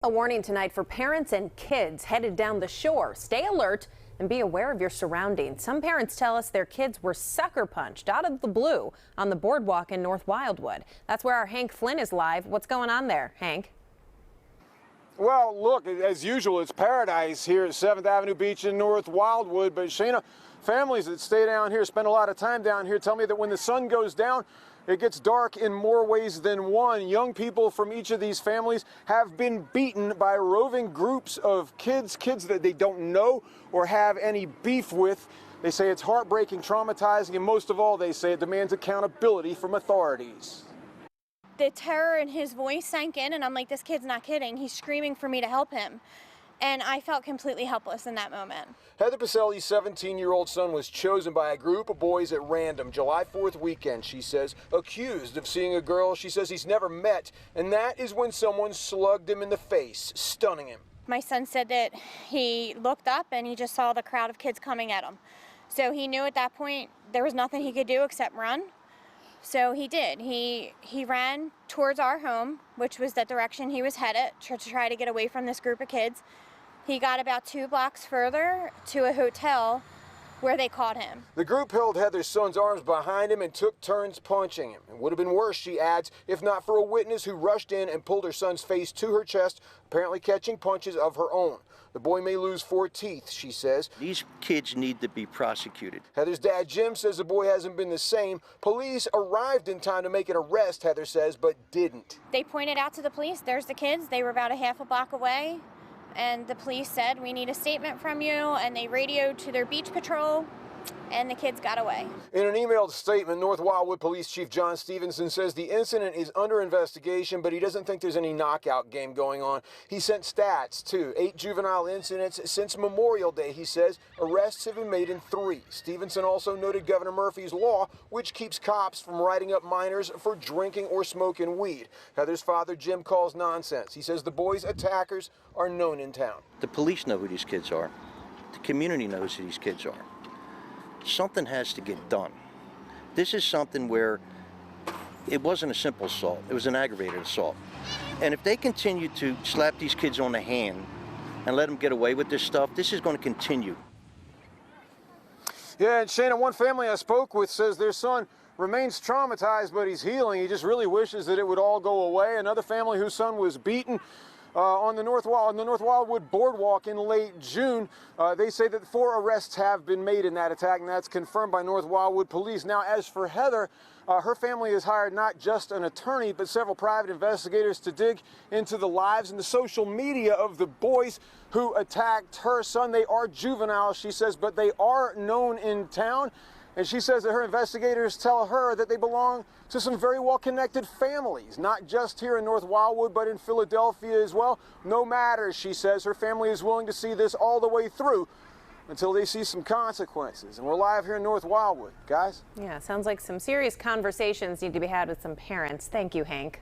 A warning tonight for parents and kids headed down the shore. Stay alert and be aware of your surroundings. Some parents tell us their kids were sucker punched out of the blue on the boardwalk in North Wildwood. That's where our Hank Flynn is live. What's going on there, Hank? Well, look, as usual, it's paradise here at 7th Avenue Beach in North Wildwood. But Shayna, families that stay down here, spend a lot of time down here, tell me that when the sun goes down, it gets dark in more ways than one. Young people from each of these families have been beaten by roving groups of kids that they don't know or have any beef with. They say it's heartbreaking, traumatizing, and most of all, they say it demands accountability from authorities. The terror in his voice sank in, and I'm like, this kid's not kidding. He's screaming for me to help him. And I felt completely helpless in that moment. Heather Pacelli's 17-year-old son was chosen by a group of boys at random July 4th weekend, she says, accused of seeing a girl she says he's never met, and that is when someone slugged him in the face, stunning him. My son said that he looked up and he just saw the crowd of kids coming at him. So he knew at that point there was nothing he could do except run. So he did. He ran towards our home, which was the direction he was headed, to try to get away from this group of kids. He got about 2 blocks further to a hotel where they caught him. The group held Heather's son's arms behind him and took turns punching him. It would have been worse, she adds, if not for a witness who rushed in and pulled her son's face to her chest, apparently catching punches of her own. The boy may lose 4 teeth, she says. These kids need to be prosecuted. Heather's dad, Jim, says the boy hasn't been the same. Police arrived in time to make an arrest, Heather says, but didn't. They pointed out to the police, there's the kids. They were about a half a block away. And the police said, we need a statement from you. And they radioed to their beach patrol. And the kids got away. In an emailed statement, North Wildwood Police Chief John Stevenson says the incident is under investigation, but he doesn't think there's any knockout game going on. He sent stats, too. 8 juvenile incidents since Memorial Day, he says. Arrests have been made in 3. Stevenson also noted Governor Murphy's law, which keeps cops from writing up minors for drinking or smoking weed. Heather's father, Jim, calls nonsense. He says the boys' attackers are known in town. The police know who these kids are. The community knows who these kids are. Something has to get done. This is something where it wasn't a simple assault, it was an aggravated assault. And if they continue to slap these kids on the hand and let them get away with this stuff, this is going to continue. Yeah, and Shana, one family I spoke with says their son remains traumatized, but he's healing. He just really wishes that it would all go away. Another family whose son was beaten on the North Wildwood boardwalk in late June. They say that 4 arrests have been made in that attack, and that's confirmed by North Wildwood police. Now, as for Heather, her family has hired not just an attorney, but several private investigators to dig into the lives and the social media of the boys who attacked her son. They are juveniles, she says, but they are known in town. And she says that her investigators tell her that they belong to some very well-connected families, not just here in North Wildwood, but in Philadelphia as well. No matter, she says, her family is willing to see this all the way through until they see some consequences. And we're live here in North Wildwood, guys. Yeah, sounds like some serious conversations need to be had with some parents. Thank you, Hank.